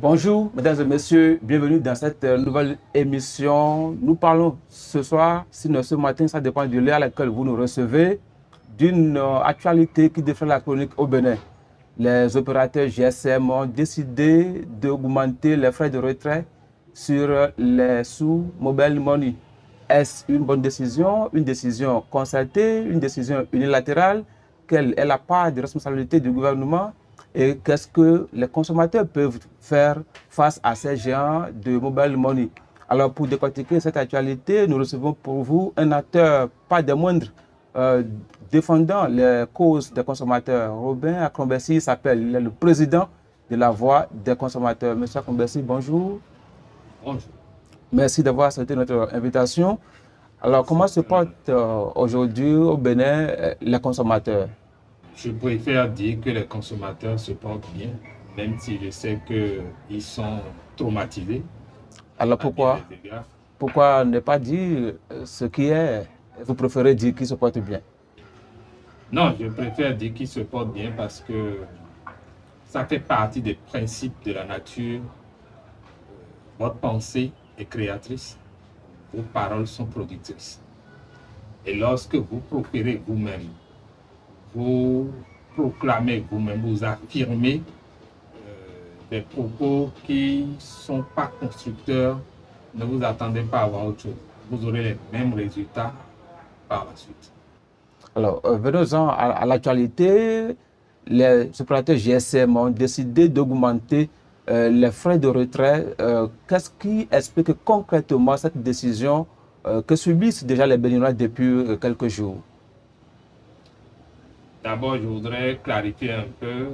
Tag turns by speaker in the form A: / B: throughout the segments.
A: Bonjour, mesdames et messieurs, bienvenue dans cette nouvelle émission. Nous parlons ce soir, sinon ce matin, ça dépend de l'heure à laquelle vous nous recevez, d'une actualité qui défraie la chronique au Bénin. Les opérateurs GSM ont décidé d'augmenter les frais de retrait sur les sous-mobile money. Est-ce une bonne décision, une décision concertée, une décision unilatérale? Quelle est la part de responsabilité du gouvernement? Et qu'est-ce que les consommateurs peuvent faire face à ces géants de mobile money? Alors, pour décortiquer cette actualité, nous recevons pour vous un acteur pas des moindres défendant les causes des consommateurs. Robin Akrombersi s'appelle, il est le président de la Voix des consommateurs. Monsieur Akrombersi, bonjour.
B: Bonjour.
A: Merci d'avoir accepté notre invitation. Alors, comment se portent aujourd'hui au Bénin les consommateurs?
B: Je préfère dire que les consommateurs se portent bien, même si je sais qu'ils sont traumatisés.
A: Alors pourquoi ne pas dire ce qui est? Vous préférez dire qu'ils se portent bien?
B: Non, je préfère dire qu'ils se portent bien parce que ça fait partie des principes de la nature. Votre pensée est créatrice, vos paroles sont productrices. Et lorsque vous procurez vous-même, vous proclamez vous-même, vous affirmez des propos qui ne sont pas constructeurs, ne vous attendez pas à avoir autre chose. Vous aurez les mêmes résultats par la suite.
A: Alors, venons-en à l'actualité. Les opérateurs GSM ont décidé d'augmenter les frais de retrait. Qu'est-ce qui explique concrètement cette décision que subissent déjà les Béninois depuis quelques jours?
B: D'abord, je voudrais clarifier un peu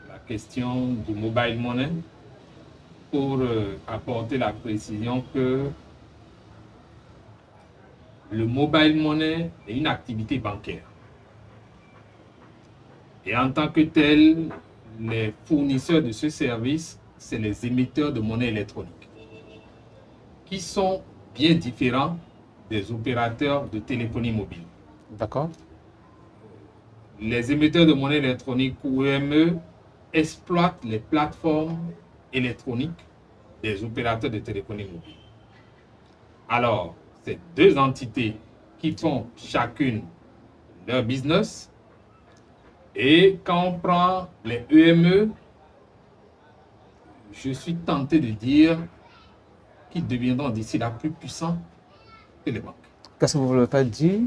B: la question du mobile money pour apporter la précision que le mobile money est une activité bancaire. Et en tant que tel, les fournisseurs de ce service, c'est les émetteurs de monnaie électronique, qui sont bien différents des opérateurs de téléphonie mobile.
A: D'accord.
B: Les émetteurs de monnaie électronique ou EME exploitent les plateformes électroniques des opérateurs de téléphonie mobile. Alors, c'est deux entités qui font chacune leur business. Et quand on prend les EME, je suis tenté de dire qu'ils deviendront d'ici là plus puissants que les banques.
A: Qu'est-ce que vous voulez faire dire?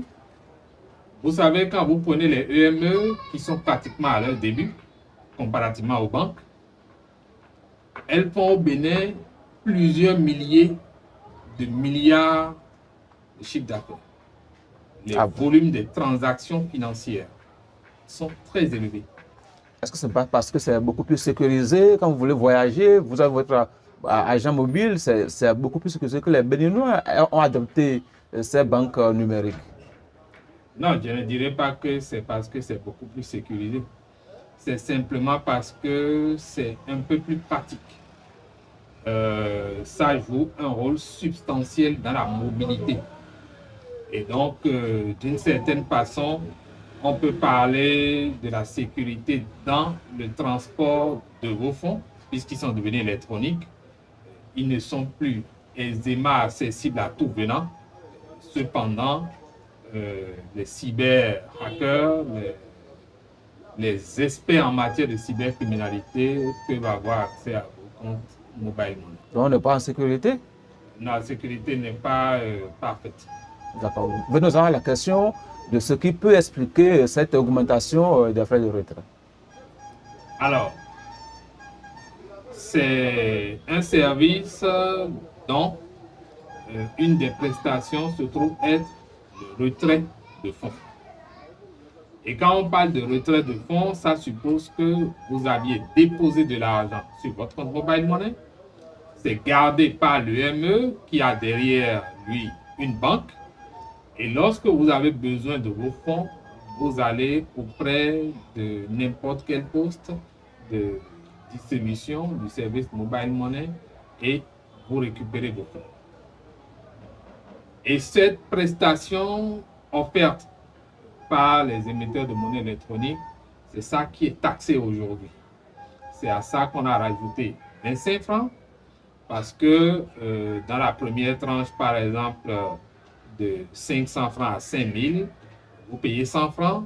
B: Vous savez, quand vous prenez les EME qui sont pratiquement à leur début, comparativement aux banques, elles font au Bénin plusieurs milliers de milliards de chiffre d'affaires. Les volumes des transactions financières sont très élevés.
A: Est-ce que c'est pas parce que c'est beaucoup plus sécurisé quand vous voulez voyager, vous avez votre agent mobile, c'est beaucoup plus sécurisé que les Béninois ont adopté ces banques numériques?
B: Non, je ne dirais pas que c'est parce que c'est beaucoup plus sécurisé. C'est simplement parce que c'est un peu plus pratique. Ça joue un rôle substantiel dans la mobilité. Et donc, d'une certaine façon, on peut parler de la sécurité dans le transport de vos fonds, puisqu'ils sont devenus électroniques. Ils ne sont plus aisément accessibles à tout venant. Cependant, les cyber-hackers, les experts en matière de cybercriminalité peuvent avoir accès à vos comptes mobile money.
A: Donc, on n'est pas en sécurité?
B: Non, la sécurité n'est pas parfaite.
A: D'accord. Venons-en à la question de ce qui peut expliquer cette augmentation des frais de retrait.
B: Alors, c'est un service dont une des prestations se trouve être le retrait de fonds. Et quand on parle de retrait de fonds, ça suppose que vous aviez déposé de l'argent sur votre compte mobile money. C'est gardé par l'EME qui a derrière lui une banque. Et lorsque vous avez besoin de vos fonds, vous allez auprès de n'importe quel poste de distribution du service mobile money et vous récupérez vos fonds. Et cette prestation offerte par les émetteurs de monnaie électronique, c'est ça qui est taxé aujourd'hui. C'est à ça qu'on a rajouté 25 francs parce que dans la première tranche, par exemple, de 500 francs à 5000, vous payez 100 francs.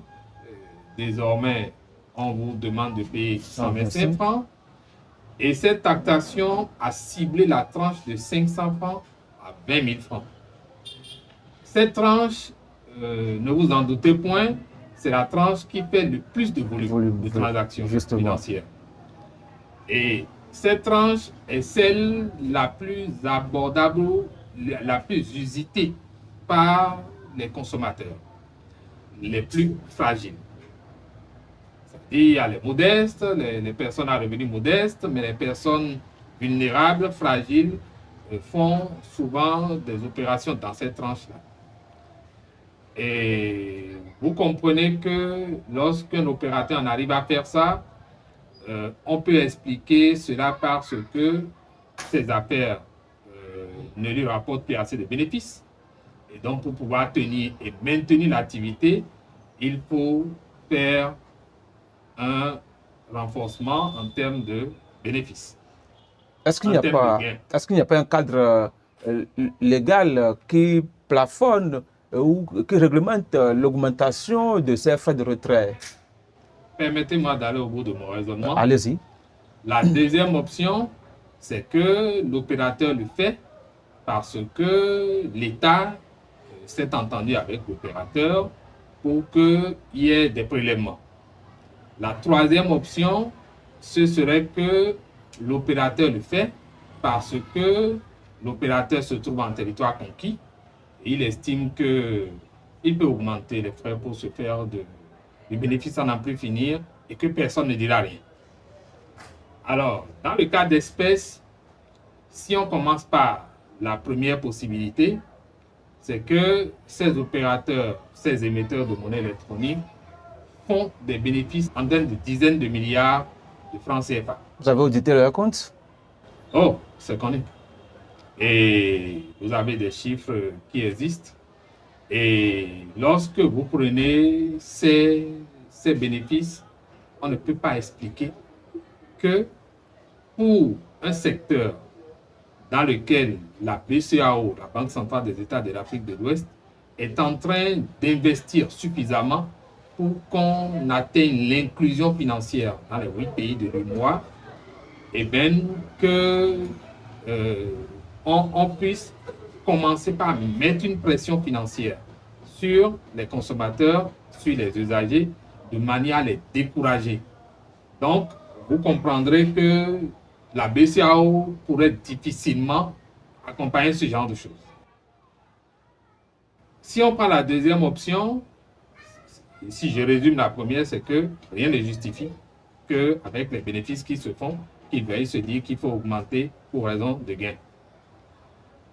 B: Désormais, on vous demande de payer 125 francs. Et cette taxation a ciblé la tranche de 500 francs à 20 000 francs. Cette tranche, ne vous en doutez point, c'est la tranche qui fait le plus de volume de transactions financières. Et cette tranche est celle la plus abordable, la plus usitée par les consommateurs, les plus fragiles. Il y a les modestes, les personnes à revenus modestes, mais les personnes vulnérables, fragiles, font souvent des opérations dans cette tranche-là. Et vous comprenez que lorsqu'un opérateur en arrive à faire ça, on peut expliquer cela parce que ses affaires ne lui rapportent plus assez de bénéfices. Et donc, pour pouvoir tenir et maintenir l'activité, il faut faire un renforcement en termes de bénéfices.
A: Est-ce qu'il n'y a pas un cadre légal qui plafonne ou qui réglemente l'augmentation de ces frais de retrait?
B: Permettez-moi d'aller au bout de mon raisonnement.
A: Allez-y.
B: La deuxième option, c'est que l'opérateur le fait parce que l'État s'est entendu avec l'opérateur pour qu'il y ait des prélèvements. La troisième option, ce serait que l'opérateur le fait parce que l'opérateur se trouve en territoire conquis et il estime qu'il peut augmenter les frais pour se faire du bénéfice à n'en plus finir et que personne ne dira rien. Alors, dans le cas d'espèces, si on commence par la première possibilité, c'est que ces opérateurs, ces émetteurs de monnaie électronique font des bénéfices en termes de dizaines de milliards de francs CFA.
A: Vous avez audité leur compte?
B: Oh, c'est connu. Et vous avez des chiffres qui existent. Et lorsque vous prenez ces bénéfices, on ne peut pas expliquer que pour un secteur dans lequel la BCEAO, la Banque centrale des États de l'Afrique de l'Ouest, est en train d'investir suffisamment pour qu'on atteigne l'inclusion financière dans les 8 pays de l'UEMOA, et bien qu'on puisse commencer par mettre une pression financière sur les consommateurs, sur les usagers, de manière à les décourager. Donc, vous comprendrez que la BCEAO pourrait difficilement accompagner ce genre de choses. Si on prend la deuxième option, si je résume la première, c'est que rien ne justifie qu'avec les bénéfices qui se font, qu'ils veuillent se dire qu'il faut augmenter pour raison de gain.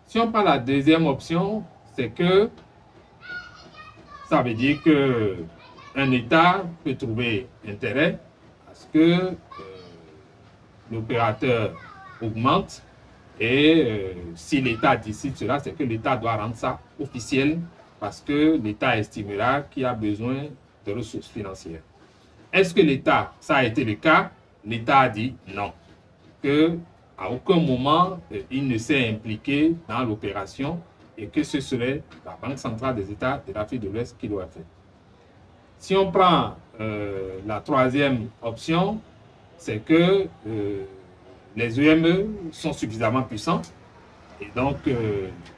B: Si on prend la deuxième option, c'est que ça veut dire qu'un État peut trouver intérêt à ce que l'opérateur augmente et si l'État décide cela, c'est que l'État doit rendre ça officiel parce que l'État estimera qu'il a besoin de ressources financières. Est-ce que l'État, ça a été le cas? L'État a dit non, qu'à aucun moment il ne s'est impliqué dans l'opération et que ce serait la Banque centrale des États de l'Afrique de l'Ouest qui l'aurait fait. Si on prend la troisième option, c'est que les EME sont suffisamment puissants et donc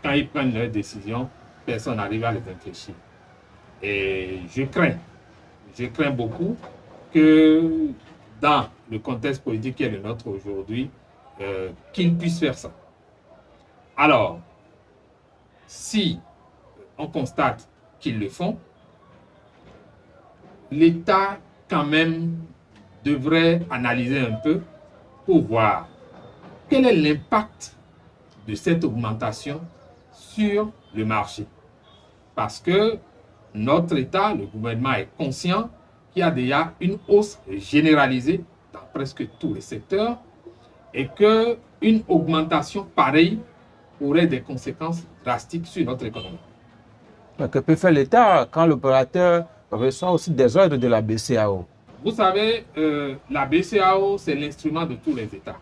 B: quand ils prennent leurs décisions, personne n'arrive à les infléchir. Et je crains beaucoup que dans le contexte politique qui est le nôtre aujourd'hui, qu'ils puissent faire ça. Alors, si on constate qu'ils le font, l'État quand même devrait analyser un peu pour voir quel est l'impact de cette augmentation sur le marché. Parce que notre État, le gouvernement est conscient qu'il y a déjà une hausse généralisée dans presque tous les secteurs et qu'une augmentation pareille aurait des conséquences drastiques sur notre économie.
A: Mais que peut faire l'État quand l'opérateur reçoit aussi des ordres de la BCEAO?
B: Vous savez, la BCEAO, c'est l'instrument de tous les États.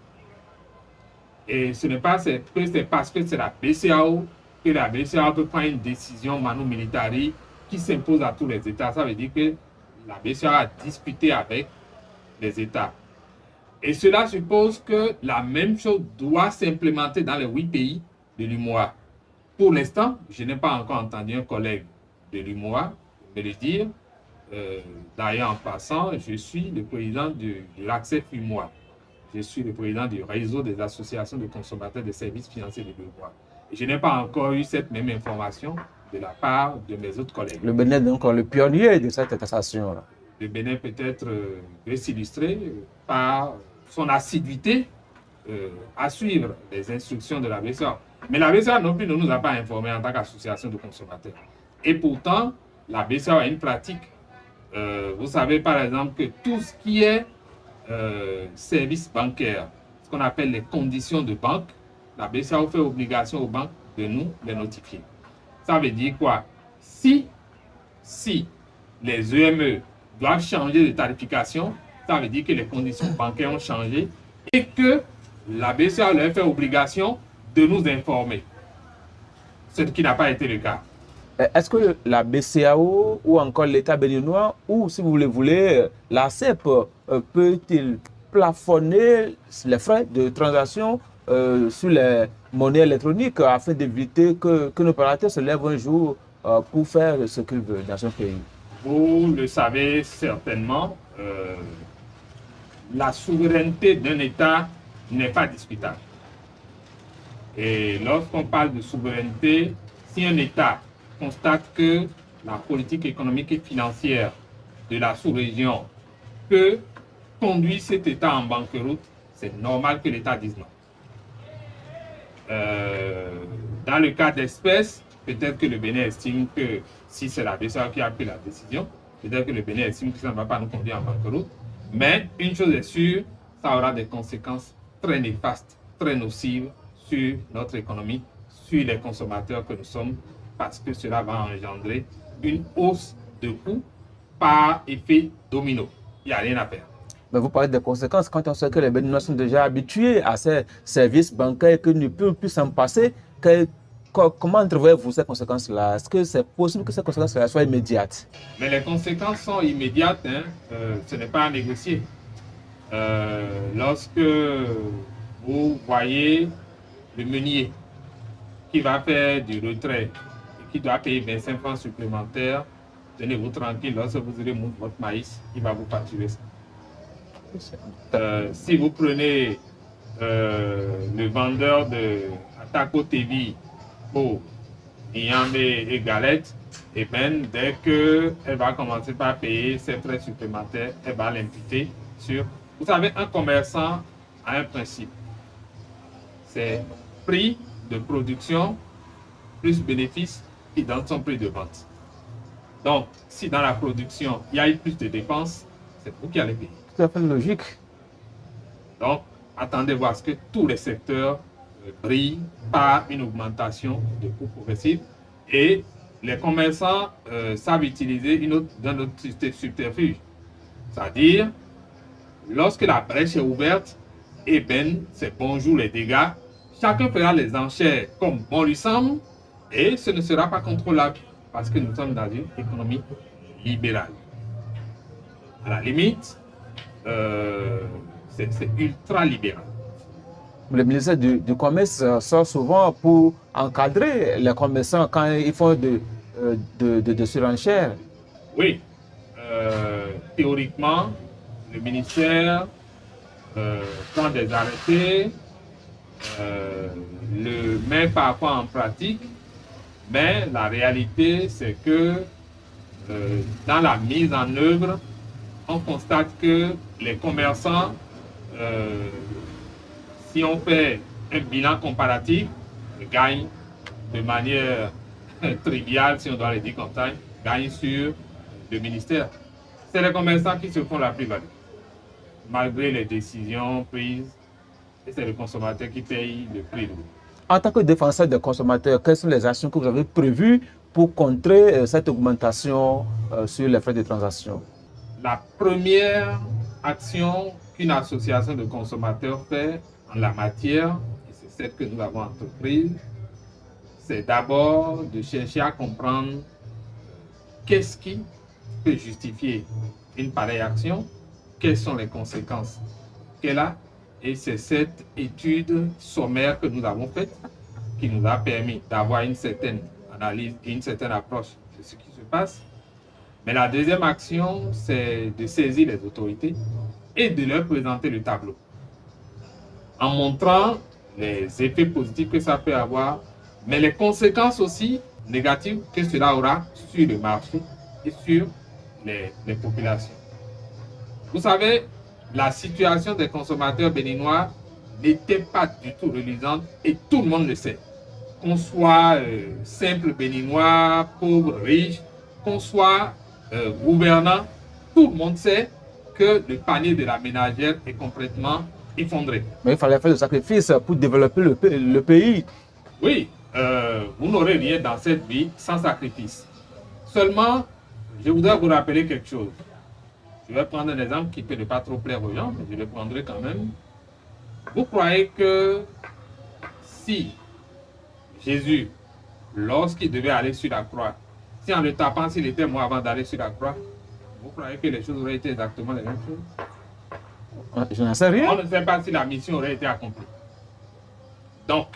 B: Et ce n'est pas que c'est parce que c'est la BCEAO que la BCEAO peut prendre une décision manu militari qui s'impose à tous les États. Ça veut dire que la BCEAO a discuté avec les États. Et cela suppose que la même chose doit s'implémenter dans les 8 pays de l'UMOA. Pour l'instant, je n'ai pas encore entendu un collègue de l'UMOA me le dire. D'ailleurs, en passant, je suis le président de l'ACCEF UMOA. Je suis le président du réseau des associations de consommateurs de services financiers de l'UMOA. Et je n'ai pas encore eu cette même information de la part de mes autres collègues.
A: Le Bénin est donc le pionnier de cette taxation-là.
B: Le Bénin peut-être veut s'illustrer par son assiduité à suivre les instructions de la BCEAO. Mais la BCEAO non plus ne nous a pas informés en tant qu'association de consommateurs. Et pourtant, la BCEAO a une pratique. Vous savez par exemple que tout ce qui est services bancaires, ce qu'on appelle les conditions de banque, la BCEAO fait obligation aux banques de nous les notifier. Ça veut dire quoi? Si les EME doivent changer de tarification, ça veut dire que les conditions bancaires ont changé et que la BCEAO leur fait obligation de nous informer. Ce qui n'a pas été le cas.
A: Est-ce que la BCEAO ou encore l'État béninois, ou si vous le voulez, la CEP, peut-il plafonner les frais de transaction sur les monnaies électroniques afin d'éviter que nos opérateurs se lèvent un jour pour faire ce qu'ils veulent dans un pays?
B: Vous le savez certainement, la souveraineté d'un État n'est pas discutable. Et lorsqu'on parle de souveraineté, si un État constate que la politique économique et financière de la sous-région peut conduire cet État en banqueroute, c'est normal que l'État dise non. Dans le cas d'espèce, peut-être que le Bénin estime que si c'est la BCEAO qui a pris la décision, peut-être que le Bénin estime que ça ne va pas nous conduire en banqueroute. Mais une chose est sûre, ça aura des conséquences très néfastes, très nocives sur notre économie, sur les consommateurs que nous sommes, parce que cela va engendrer une hausse de coûts par effet domino. Il n'y a rien à faire.
A: Mais vous parlez des conséquences quand on sait que les Béninois sont déjà habitués à ces services bancaires et qu'ils ne peuvent plus s'en passer. Comment entrevoyez-vous ces conséquences-là? Est-ce que c'est possible que ces conséquences-là soient immédiates?
B: Mais les conséquences sont immédiates, hein. Ce n'est pas à négocier. Lorsque vous voyez le meunier qui va faire du retrait et qui doit payer 25 francs supplémentaires, tenez-vous tranquille, lorsque vous irez monter votre maïs, il va vous facturer ça. Si vous prenez le vendeur de Taco TV pour Niamey et Galette, et bien dès qu'elle va commencer par payer ses frais supplémentaires, elle va l'imputer sur... Vous savez, un commerçant a un principe. C'est prix de production plus bénéfice qui donne son prix de vente. Donc, si dans la production, il y a eu plus de dépenses, c'est vous qui allez payer.
A: Tout à fait logique.
B: Donc, attendez voir ce que tous les secteurs brillent par une augmentation de coûts progressifs et les commerçants savent utiliser un autre subterfuge. C'est-à-dire, lorsque la brèche est ouverte, eh bien, c'est bonjour les dégâts. Chacun fera les enchères comme bon lui semble et ce ne sera pas contrôlable parce que nous sommes dans une économie libérale. À la limite, c'est ultra libéral.
A: Le ministère du Commerce sort souvent pour encadrer les commerçants quand ils font de surenchères.
B: Oui, théoriquement, le ministère prend des arrêtés, le met parfois en pratique, mais la réalité, c'est que dans la mise en œuvre, on constate que les commerçants, si on fait un bilan comparatif, gagnent de manière triviale, si on doit le dire comme ça, gagnent sur le ministère. C'est les commerçants qui se font la plus-value, malgré les décisions prises, et c'est le consommateur qui paye le prix.
A: En tant que défenseur des consommateurs, quelles sont les actions que vous avez prévues pour contrer cette augmentation sur les frais de transaction?
B: La première action qu'une association de consommateurs fait en la matière, il celle que nous avons entreprise, c'est d'abord de chercher à comprendre qu'est-ce qui peut justifier une pareille action, quelles sont les conséquences qu'elle a. Et c'est cette étude sommaire que nous avons faite qui nous a permis d'avoir une certaine analyse et une certaine approche de ce qui se passe. Mais la deuxième action, c'est de saisir les autorités et de leur présenter le tableau en montrant les effets positifs que ça peut avoir, mais les conséquences aussi négatives que cela aura sur le marché et sur les populations. Vous savez, la situation des consommateurs béninois n'était pas du tout reluisante et tout le monde le sait. Qu'on soit simple béninois, pauvre, riche, qu'on soit gouvernant, tout le monde sait que le panier de la ménagère est complètement effondré.
A: Mais il fallait faire des sacrifices pour développer le pays.
B: Oui, vous n'aurez rien dans cette vie sans sacrifice. Seulement, je voudrais vous rappeler quelque chose. Je vais prendre un exemple qui peut ne pas trop plaire aux gens, mais je le prendrai quand même. Vous croyez que si Jésus, lorsqu'il devait aller sur la croix, si en le tapant, s'il était mort avant d'aller sur la croix, vous croyez que les choses auraient été exactement les mêmes choses?
A: Je n'en sais rien.
B: On ne sait pas si la mission aurait été accomplie. Donc,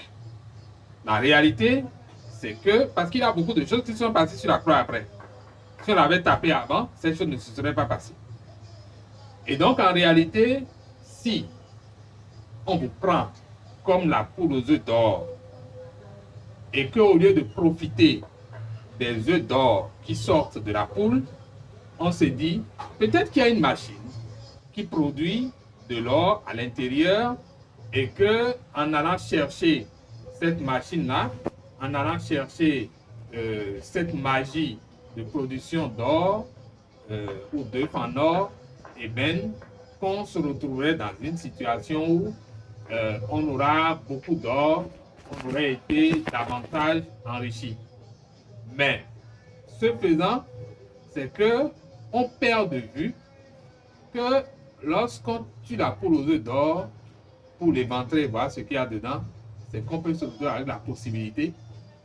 B: la réalité, c'est que, parce qu'il y a beaucoup de choses qui sont passées sur la croix après. Si on l'avait tapé avant, ces choses ne se seraient pas passées. Et donc, en réalité, si on vous prend comme la poule aux œufs d'or, et qu'au lieu de profiter des œufs d'or qui sortent de la poule, on se dit, peut-être qu'il y a une machine qui produit de l'or à l'intérieur et que en allant chercher cette machine-là, en allant chercher cette magie de production d'or ou d'œufs en or, et bien, qu'on se retrouverait dans une situation où on aura beaucoup d'or, on aurait été davantage enrichi. Mais, ce faisant, c'est que on perd de vue que lorsqu'on tue la poule aux œufs d'or pour l'éventrer et voir ce qu'il y a dedans, c'est qu'on peut se retrouver avec la possibilité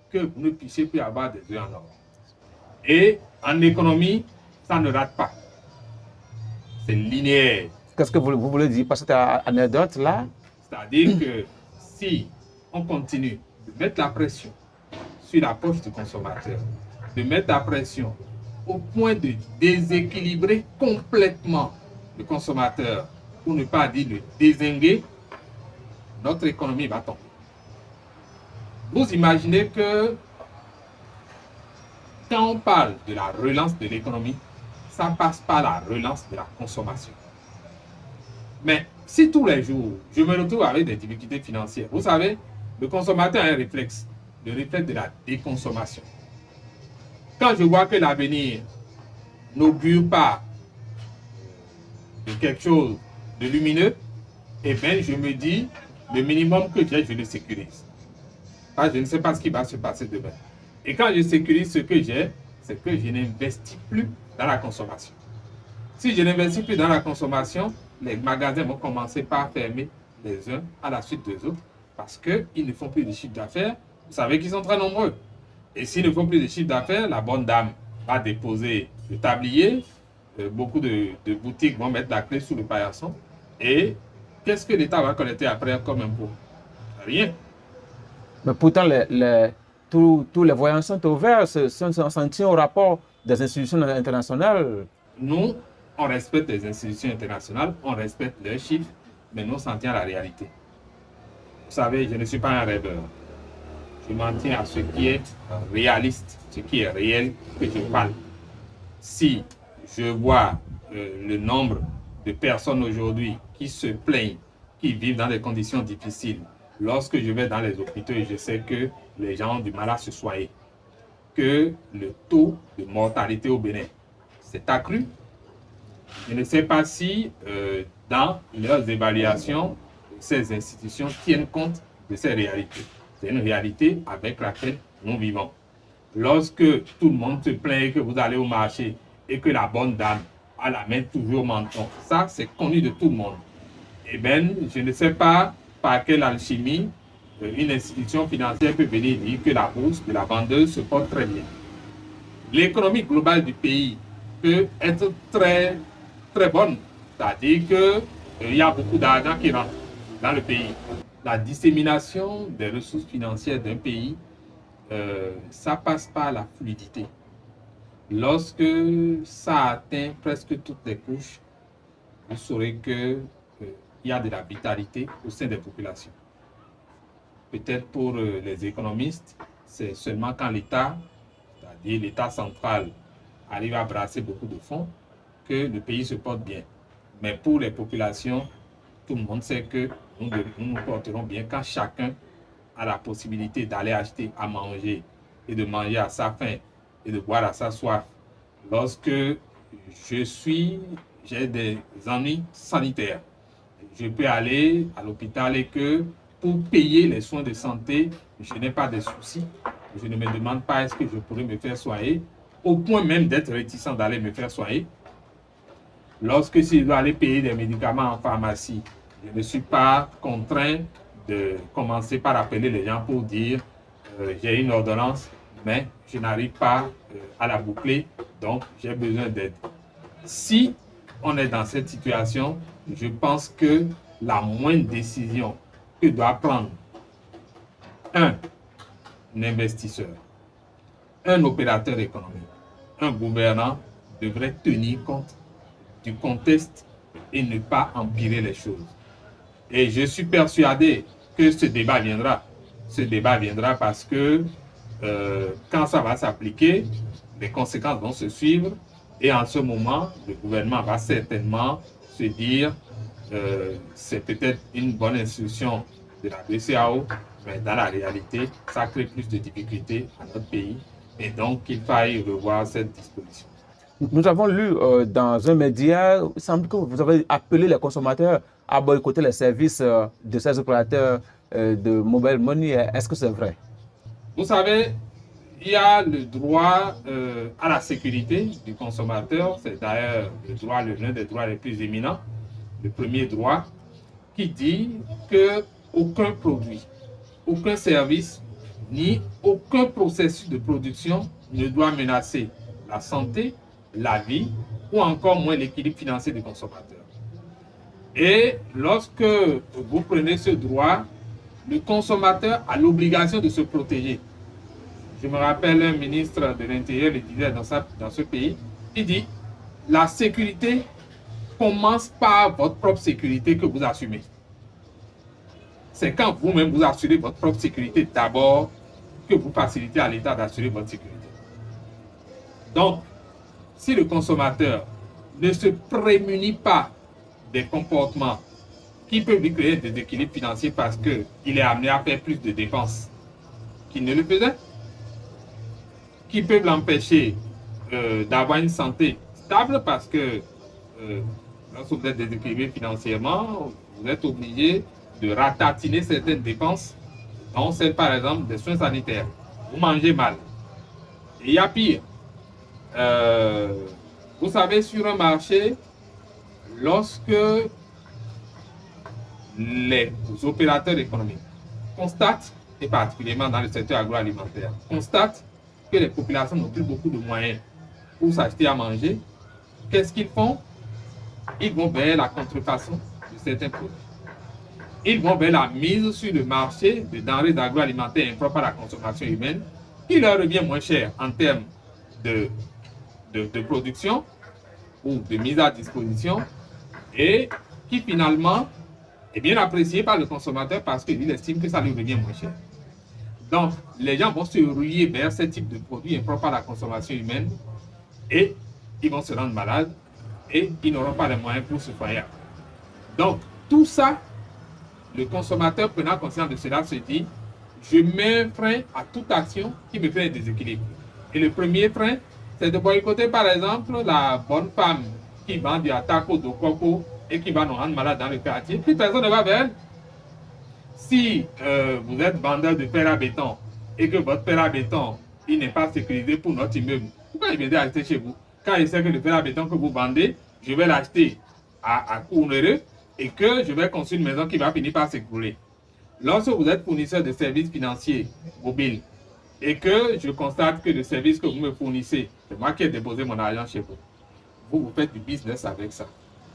B: que vous ne puissiez plus avoir des œufs en or. Et en économie, ça ne rate pas. C'est linéaire.
A: Qu'est-ce que vous voulez dire par cette anecdote-là?
B: C'est-à-dire que si on continue de mettre la pression sur la poche du consommateur, de mettre la pression au point de déséquilibrer complètement le consommateur, pour ne pas dire le dézinguer, notre économie va tomber. Vous imaginez que quand on parle de la relance de l'économie, ça passe par la relance de la consommation. Mais si tous les jours, je me retrouve avec des difficultés financières, vous savez, le consommateur a un réflexe, le réflexe de la déconsommation. Quand je vois que l'avenir n'augure pas de quelque chose de lumineux, eh bien, je me dis, le minimum que j'ai, je le sécurise. Parce que je ne sais pas ce qui va se passer demain. Et quand je sécurise ce que j'ai, c'est que je n'investis plus dans la consommation. Si je n'investis plus dans la consommation, les magasins vont commencer par fermer les uns à la suite des autres parce qu'ils ne font plus de chiffre d'affaires. Vous savez qu'ils sont très nombreux. Et s'ils ne font plus de chiffre d'affaires, la bonne dame va déposer le tablier. Beaucoup de boutiques vont mettre la clé sous le paillasson. Et qu'est-ce que l'État va collecter après comme impôt? Rien.
A: Mais pourtant, tous les voyants sont ouverts, s'en tient au rapport des institutions internationales.
B: Nous, on respecte les institutions internationales, on respecte leurs chiffres, mais nous, on s'en tient à la réalité. Vous savez, je ne suis pas un rêveur. Je m'en tiens à ce qui est réaliste, ce qui est réel, que je parle. Si je vois le nombre de personnes aujourd'hui qui se plaignent, qui vivent dans des conditions difficiles, lorsque je vais dans les hôpitaux et je sais que les gens ont du mal à se soigner, que le taux de mortalité au Bénin s'est accru, je ne sais pas si dans leurs évaluations, ces institutions tiennent compte de ces réalités. C'est une réalité avec laquelle nous vivons. Lorsque tout le monde se plaint et que vous allez au marché et que la bonne dame a la main toujours au menton, ça c'est connu de tout le monde. Eh bien, je ne sais pas par quelle alchimie une institution financière peut venir dire que la bourse de la vendeuse se porte très bien. L'économie globale du pays peut être très, très bonne. C'est-à-dire qu'il y a beaucoup d'argent qui rentre dans le pays. La dissémination des ressources financières d'un pays, ça passe par la fluidité. Lorsque ça atteint presque toutes les couches, vous saurez qu'il y a de la vitalité au sein des populations. Peut-être pour les économistes, c'est seulement quand l'État, c'est-à-dire l'État central, arrive à brasser beaucoup de fonds que le pays se porte bien. Mais pour les populations, tout le monde sait que nous nous porterons bien quand chacun a la possibilité d'aller acheter à manger et de manger à sa faim et de boire à sa soif. Lorsque j'ai des ennuis sanitaires, je peux aller à l'hôpital et que pour payer les soins de santé, je n'ai pas de soucis. Je ne me demande pas est-ce que je pourrais me faire soigner, au point même d'être réticent d'aller me faire soigner. Lorsque si je dois aller payer des médicaments en pharmacie, je ne suis pas contraint de commencer par appeler les gens pour dire j'ai une ordonnance, mais je n'arrive pas à la boucler, donc j'ai besoin d'aide. Si on est dans cette situation, je pense que la moindre décision que doit prendre un investisseur, un opérateur économique, un gouvernant devrait tenir compte du contexte et ne pas empirer les choses. Et je suis persuadé que ce débat viendra. Ce débat viendra parce que quand ça va s'appliquer, les conséquences vont se suivre et en ce moment, le gouvernement va certainement se dire c'est peut-être une bonne institution de la BCEAO, mais dans la réalité, ça crée plus de difficultés à notre pays et donc il faille revoir cette disposition.
A: Nous avons lu dans un média, il semble que vous avez appelé les consommateurs à boycotter les services de ces opérateurs de mobile money. Est-ce que c'est vrai?
B: Vous savez, il y a le droit à la sécurité du consommateur. C'est d'ailleurs l'un des droits les plus éminents, le premier droit, qui dit qu'aucun produit, aucun service, ni aucun processus de production ne doit menacer la santé, la vie ou encore moins l'équilibre financier du consommateur. Et lorsque vous prenez ce droit, le consommateur a l'obligation de se protéger. Je me rappelle un ministre de l'Intérieur le disait dans ce pays, il dit la sécurité commence par votre propre sécurité que vous assumez. C'est quand vous-même vous assurez votre propre sécurité d'abord que vous facilitez à l'État d'assurer votre sécurité. Donc, si le consommateur ne se prémunit pas des comportements qui peuvent lui créer des déséquilibres financiers parce qu'il est amené à faire plus de dépenses qu'il ne le faisait, qui peuvent l'empêcher d'avoir une santé stable parce que lorsque vous êtes déséquilibré financièrement, vous êtes obligé de ratatiner certaines dépenses, dont celle par exemple des soins sanitaires. Vous mangez mal. Et il y a pire. Vous savez, sur un marché, lorsque les opérateurs économiques constatent, et particulièrement dans le secteur agroalimentaire, constatent que les populations n'ont plus beaucoup de moyens pour s'acheter à manger, qu'est-ce qu'ils font? Ils vont vers la contrefaçon de certains produits. Ils vont vers la mise sur le marché de denrées agroalimentaires impropres à la consommation humaine, qui leur revient moins cher en termes de production ou de mise à disposition et qui finalement est bien apprécié par le consommateur parce qu'il estime que ça lui revient moins cher. Donc, les gens vont se ruer vers ce type de produits impropres à la consommation humaine et ils vont se rendre malades et ils n'auront pas les moyens pour se soigner. Donc, tout ça, le consommateur prenant conscience de cela se dit, je mets un frein à toute action qui me crée des déséquilibres. Et le premier frein, c'est de boycotter par exemple la bonne femme qui vend du taco de coco et qui va nous rendre malades dans le quartier. Plus personne ne va vers elle. Si vous êtes vendeur de fer à béton et que votre fer à béton il n'est pas sécurisé pour notre immeuble, pourquoi il viendrait acheter chez vous? Quand il sait que le fer à béton que vous vendez, je vais l'acheter à coût onéreux et que je vais construire une maison qui va finir par s'écrouler. lorsque vous êtes fournisseur de services financiers mobiles et que je constate que le service que vous me fournissez, c'est moi qui ai déposé mon argent chez vous, vous faites du business avec ça.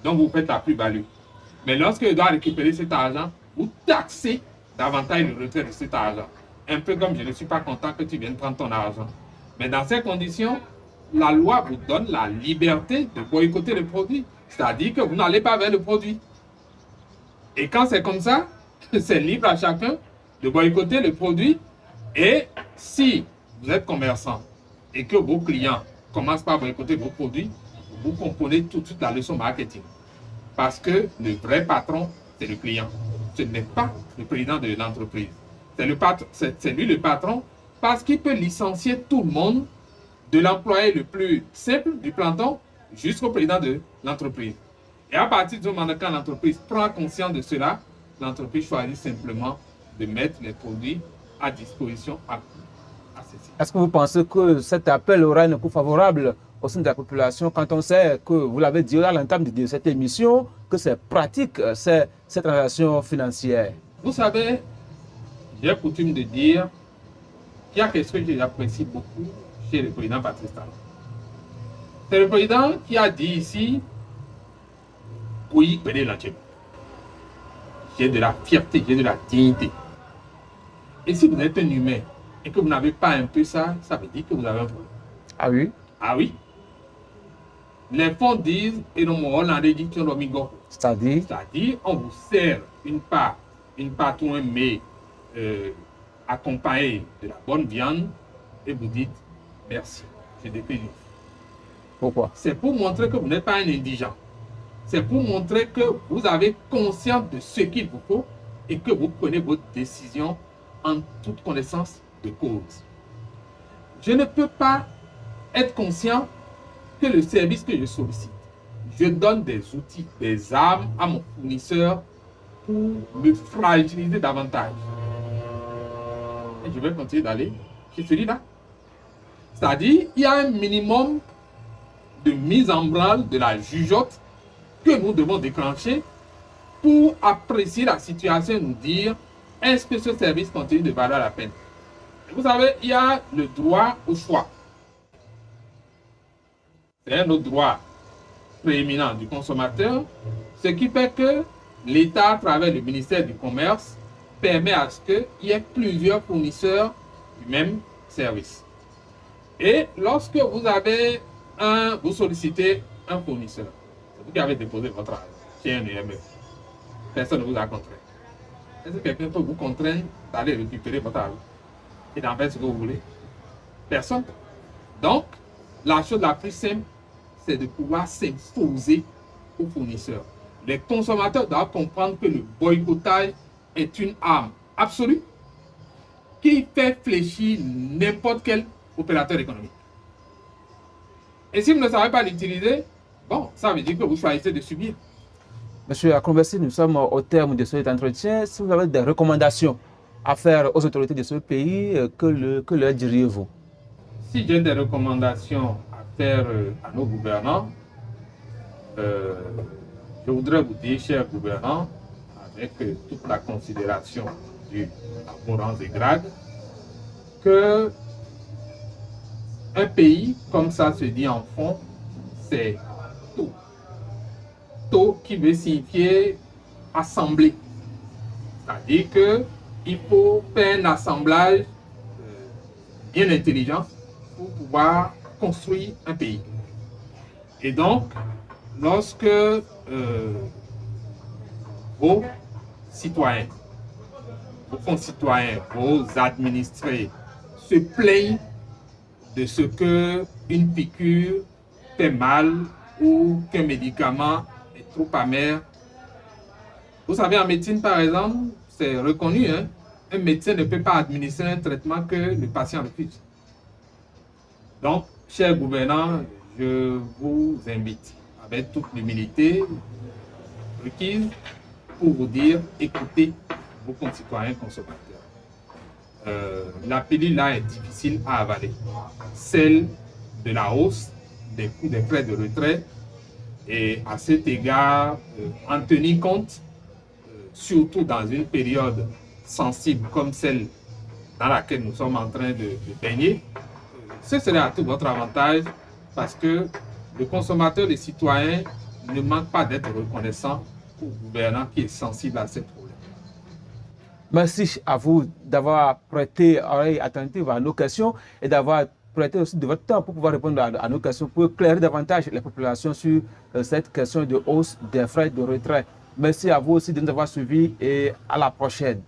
B: Donc, vous faites la plus-value. Mais lorsque je dois récupérer cet argent, vous taxez davantage le retrait de cet argent. Un peu comme je ne suis pas content que tu viennes prendre ton argent. Mais dans ces conditions, la loi vous donne la liberté de boycotter le produit. C'est-à-dire que vous n'allez pas vers le produit. Et quand c'est comme ça, c'est libre à chacun de boycotter le produit. Et si vous êtes commerçant et que vos clients commencent par boycotter vos produits, vous comprenez tout de suite la leçon marketing. Parce que le vrai patron, c'est le client. Ce n'est pas le président de l'entreprise. C'est lui le patron parce qu'il peut licencier tout le monde, de l'employé le plus simple du planton jusqu'au président de l'entreprise. Et à partir du moment quand l'entreprise prend conscience de cela, l'entreprise choisit simplement de mettre les produits à disposition à ceci.
A: Est-ce que vous pensez que cet appel aura un coût favorable au sein de la population quand on sait que, vous l'avez dit à l'entame de cette émission, que c'est pratique, ces transactions financières?
B: Vous savez, j'ai coutume de dire qu'il y a quelque chose que j'apprécie beaucoup chez le président Patrice Talon. C'est le président qui a dit ici, oui, j'ai de la fierté, j'ai de la dignité. Et si vous êtes un humain et que vous n'avez pas un peu ça, ça veut dire que vous avez un problème.
A: Ah oui?
B: Ah oui. Les fonds disent, et non, on a dit que c'est-à-dire, on vous sert une part ou un mets accompagné de la bonne viande et vous dites merci, je déplie.
A: Pourquoi?
B: C'est pour montrer que vous n'êtes pas un indigent. C'est pour montrer que vous avez conscience de ce qu'il vous faut et que vous prenez votre décision en toute connaissance de cause. Je ne peux pas être conscient que le service que je sollicite, je donne des outils, des armes à mon fournisseur pour me fragiliser davantage. Et je vais continuer d'aller chez celui-là. C'est-à-dire, il y a un minimum de mise en branle de la jugeote que nous devons déclencher pour apprécier la situation et nous dire est-ce que ce service continue de valoir la peine. Et vous savez, il y a le droit au choix. C'est un autre droit prééminent du consommateur, ce qui fait que l'État, à travers le ministère du Commerce, permet à ce qu'il y ait plusieurs fournisseurs du même service. Et lorsque vous sollicitez un fournisseur, c'est vous qui avez déposé votre argent chez un EMF, personne ne vous a contraint. Est-ce que quelqu'un peut vous contraindre d'aller récupérer votre argent et d'en faire ce que vous voulez? Personne. Donc, la chose la plus simple, c'est de pouvoir s'imposer aux fournisseurs. Les consommateurs doivent comprendre que le boycottage est une arme absolue qui fait fléchir n'importe quel opérateur économique. Et si vous ne savez pas l'utiliser, bon, ça veut dire que vous choisissez de subir.
A: Monsieur Akonbesi, nous sommes au terme de cet entretien. Si vous avez des recommandations à faire aux autorités de ce pays, que leur diriez-vous?
B: Si j'ai des recommandations à faire à nos gouvernants, je voudrais vous dire, chers gouvernants, avec toute la considération du rang et grade, que un pays, comme ça se dit en fond, c'est taux. Taux qui veut signifier assembler. C'est-à-dire qu'il faut faire un assemblage bien intelligent pour pouvoir construire un pays. Et donc, lorsque vos citoyens, vos concitoyens, vos administrés se plaignent de ce qu'une piqûre fait mal ou qu'un médicament est trop amer. Vous savez, en médecine, par exemple, c'est reconnu, hein, un médecin ne peut pas administrer un traitement que le patient refuse. Donc, chers gouvernants, je vous invite, avec toute l'humilité requise, pour vous dire, écoutez vos concitoyens consommateurs. La pilule là est difficile à avaler. Celle de la hausse des coûts des frais de retrait, et à cet égard, en tenir compte, surtout dans une période sensible comme celle dans laquelle nous sommes en train de baigner, ce serait à tout votre avantage parce que le consommateur, le citoyen, ne manque pas d'être reconnaissant au gouvernant qui est sensible à ces problèmes.
A: Merci à vous d'avoir prêté oreille attentive à nos questions et d'avoir prêté aussi de votre temps pour pouvoir répondre à nos questions, pour éclairer davantage les populations sur cette question de hausse des frais de retrait. Merci à vous aussi de nous avoir suivis et à la prochaine.